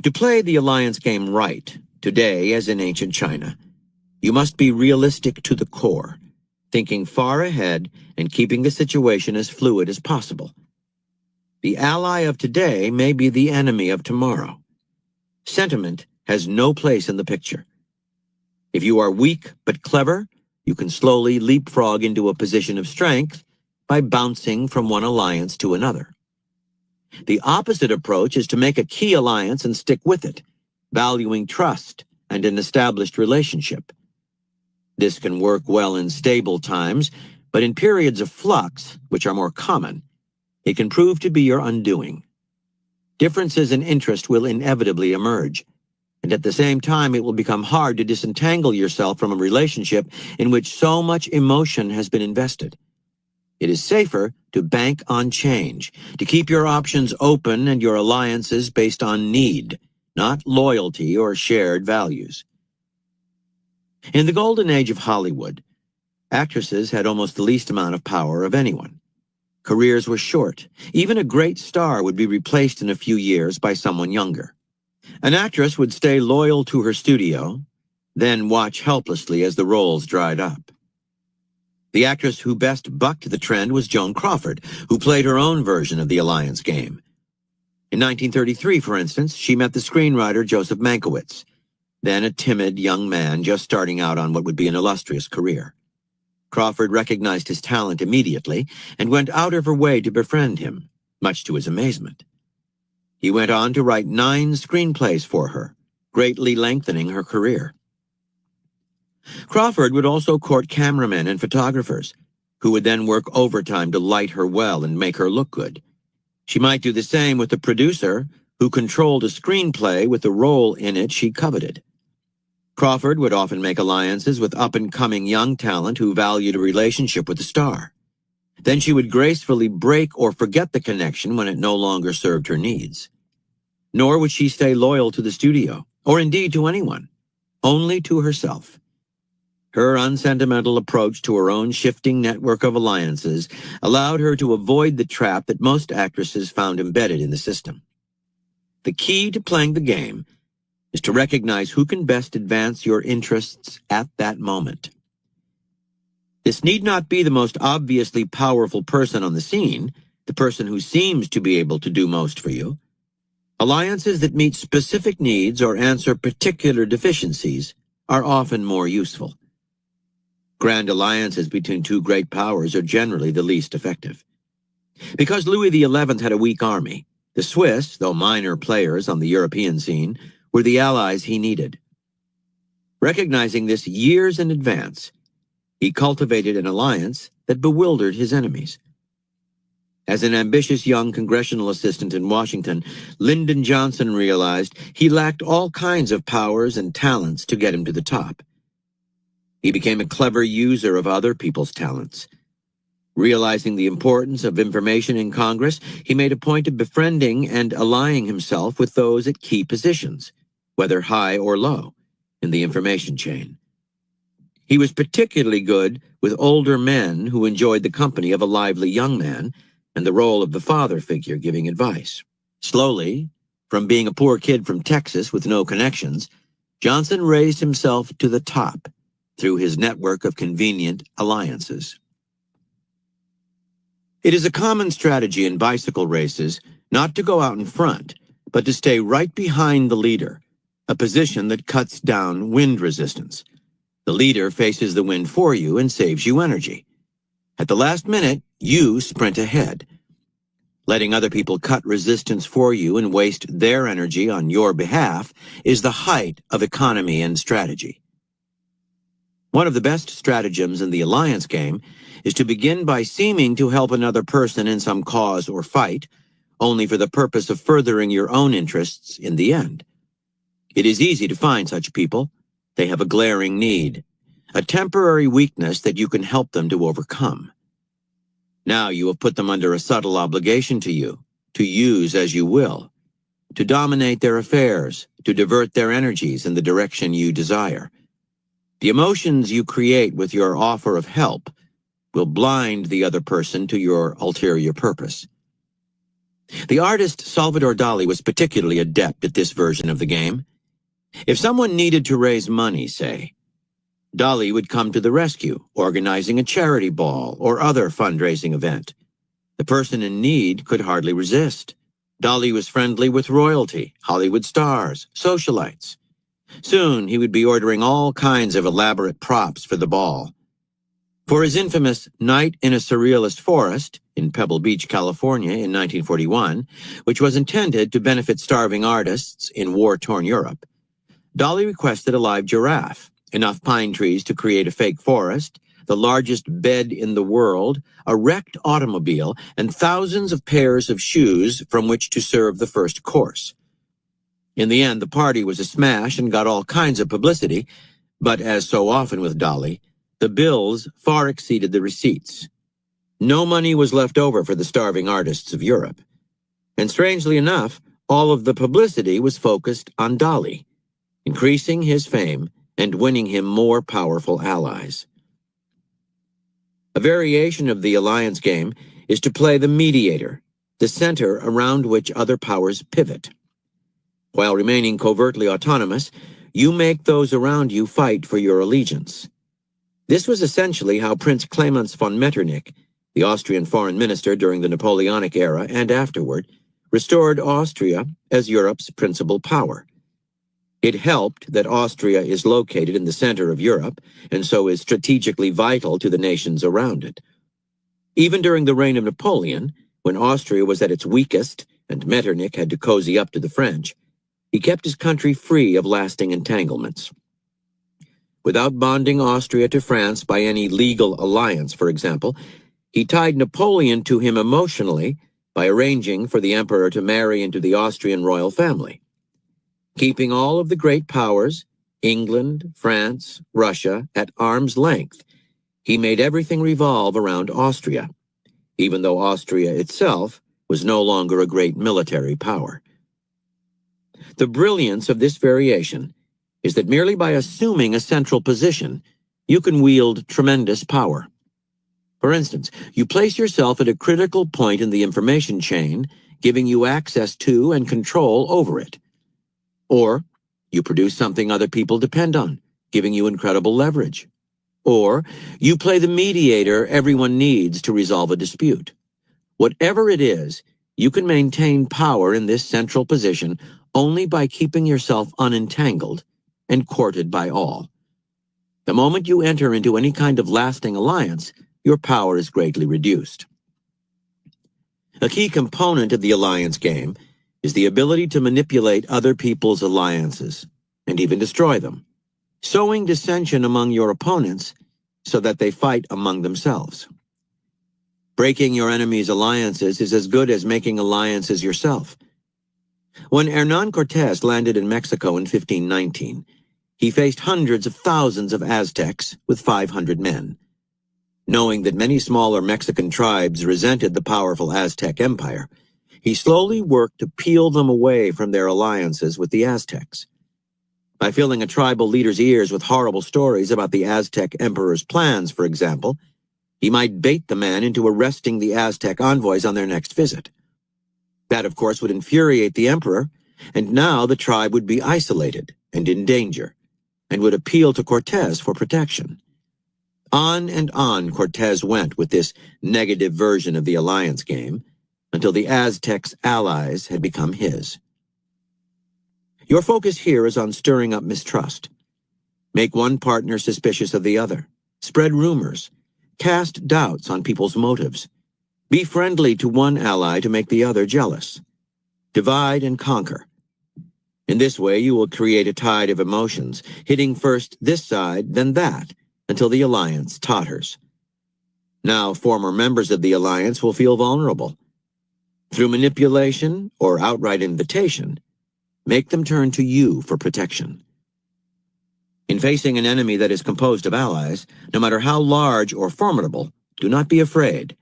To play the alliance game right, today as in ancient China, you must be realistic to the core, thinking far ahead and keeping the situation as fluid as possible. The ally of today may be the enemy of tomorrow. Sentiment has no place in the picture. If you are weak but clever, you can slowly leapfrog into a position of strength by bouncing from one alliance to another. The opposite approach is to make a key alliance and stick with it, valuing trust and an established relationship. This can work well in stable times, but in periods of flux, which are more common, it can prove to be your undoing. Differences in interest will inevitably emerge, and at the same time it will become hard to disentangle yourself from a relationship in which so much emotion has been invested. It is safer to bank on change, to keep your options open and your alliances based on need, not loyalty or shared values. In the golden age of Hollywood, actresses had almost the least amount of power of anyone. Careers were short. Even a great star would be replaced in a few years by someone younger. An actress would stay loyal to her studio, then watch helplessly as the roles dried up. The actress who best bucked the trend was Joan Crawford, who played her own version of the alliance game. In 1933, for instance, she met the screenwriter Joseph Mankiewicz, then a timid young man just starting out on what would be an illustrious career. Crawford recognized his talent immediately and went out of her way to befriend him, much to his amazement. He went on to write 9 screenplays for her, greatly lengthening her career. Crawford would also court cameramen and photographers, who would then work overtime to light her well and make her look good. She might do the same with the producer, who controlled a screenplay with the role in it she coveted. Crawford would often make alliances with up-and-coming young talent who valued a relationship with the star. Then she would gracefully break or forget the connection when it no longer served her needs. Nor would she stay loyal to the studio, or indeed to anyone, only to herself. Her unsentimental approach to her own shifting network of alliances allowed her to avoid the trap that most actresses found embedded in the system. The key to playing the game is to recognize who can best advance your interests at that moment. This need not be the most obviously powerful person on the scene, the person who seems to be able to do most for you. Alliances that meet specific needs or answer particular deficiencies are often more useful. Grand alliances between 2 great powers are generally the least effective. Because Louis XI had a weak army, the Swiss, though minor players on the European scene, were the allies he needed. Recognizing this years in advance, he cultivated an alliance that bewildered his enemies. As an ambitious young congressional assistant in Washington, Lyndon Johnson realized he lacked all kinds of powers and talents to get him to the top. He became a clever user of other people's talents. Realizing the importance of information in Congress, he made a point of befriending and allying himself with those at key positions, whether high or low, in the information chain. He was particularly good with older men who enjoyed the company of a lively young man and the role of the father figure giving advice. Slowly, from being a poor kid from Texas with no connections, Johnson raised himself to the top through his network of convenient alliances. It is a common strategy in bicycle races not to go out in front, but to stay right behind the leader, a position that cuts down wind resistance. The leader faces the wind for you and saves you energy. At the last minute, you sprint ahead. Letting other people cut resistance for you and waste their energy on your behalf is the height of economy and strategy. One of the best stratagems in the alliance game is to begin by seeming to help another person in some cause or fight, only for the purpose of furthering your own interests in the end. It is easy to find such people. They have a glaring need, a temporary weakness that you can help them to overcome. Now you have put them under a subtle obligation to you, to use as you will, to dominate their affairs, to divert their energies in the direction you desire. The emotions you create with your offer of help will blind the other person to your ulterior purpose. The artist Salvador Dali was particularly adept at this version of the game. If someone needed to raise money, say, Dali would come to the rescue, organizing a charity ball or other fundraising event. The person in need could hardly resist. Dali was friendly with royalty, Hollywood stars, socialites. Soon he would be ordering all kinds of elaborate props for the ball. For his infamous Night in a Surrealist Forest in Pebble Beach, California in 1941, which was intended to benefit starving artists in war-torn Europe, Dali requested a live giraffe, enough pine trees to create a fake forest, the largest bed in the world, a wrecked automobile, and thousands of pairs of shoes from which to serve the first course. In the end, the party was a smash and got all kinds of publicity, but as so often with Dali, the bills far exceeded the receipts. No money was left over for the starving artists of Europe. And strangely enough, all of the publicity was focused on Dali, increasing his fame and winning him more powerful allies. A variation of the alliance game is to play the mediator, the center around which other powers pivot. While remaining covertly autonomous, you make those around you fight for your allegiance. This was essentially how Prince Clemens von Metternich, the Austrian foreign minister during the Napoleonic era and afterward, restored Austria as Europe's principal power. It helped that Austria is located in the center of Europe and so is strategically vital to the nations around it. Even during the reign of Napoleon, when Austria was at its weakest and Metternich had to cozy up to the French, he kept his country free of lasting entanglements. Without bonding Austria to France by any legal alliance, for example, he tied Napoleon to him emotionally by arranging for the emperor to marry into the Austrian royal family. Keeping all of the great powers, England, France, Russia, at arm's length, he made everything revolve around Austria, even though Austria itself was no longer a great military power. The brilliance of this variation is that merely by assuming a central position, you can wield tremendous power. For instance, you place yourself at a critical point in the information chain, giving you access to and control over it. Or you produce something other people depend on, giving you incredible leverage. Or you play the mediator everyone needs to resolve a dispute. Whatever it is, you can maintain power in this central position only by keeping yourself unentangled and courted by all. The moment you enter into any kind of lasting alliance, your power is greatly reduced. A key component of the alliance game is the ability to manipulate other people's alliances and even destroy them, sowing dissension among your opponents so that they fight among themselves. Breaking your enemy's alliances is as good as making alliances yourself. When Hernán Cortés landed in Mexico in 1519, he faced hundreds of thousands of Aztecs with 500 men. Knowing that many smaller Mexican tribes resented the powerful Aztec Empire, he slowly worked to peel them away from their alliances with the Aztecs. By filling a tribal leader's ears with horrible stories about the Aztec emperor's plans, for example, he might bait the man into arresting the Aztec envoys on their next visit. That, of course, would infuriate the emperor, and now the tribe would be isolated and in danger, and would appeal to Cortés for protection. On and on Cortés went with this negative version of the alliance game, until the Aztecs' allies had become his. Your focus here is on stirring up mistrust. Make one partner suspicious of the other. Spread rumors. Cast doubts on people's motives. Be friendly to one ally to make the other jealous. Divide and conquer. In this way, you will create a tide of emotions, hitting first this side, then that, until the alliance totters. Now, former members of the alliance will feel vulnerable. Through manipulation or outright invitation, make them turn to you for protection. In facing an enemy that is composed of allies, no matter how large or formidable, do not be afraid.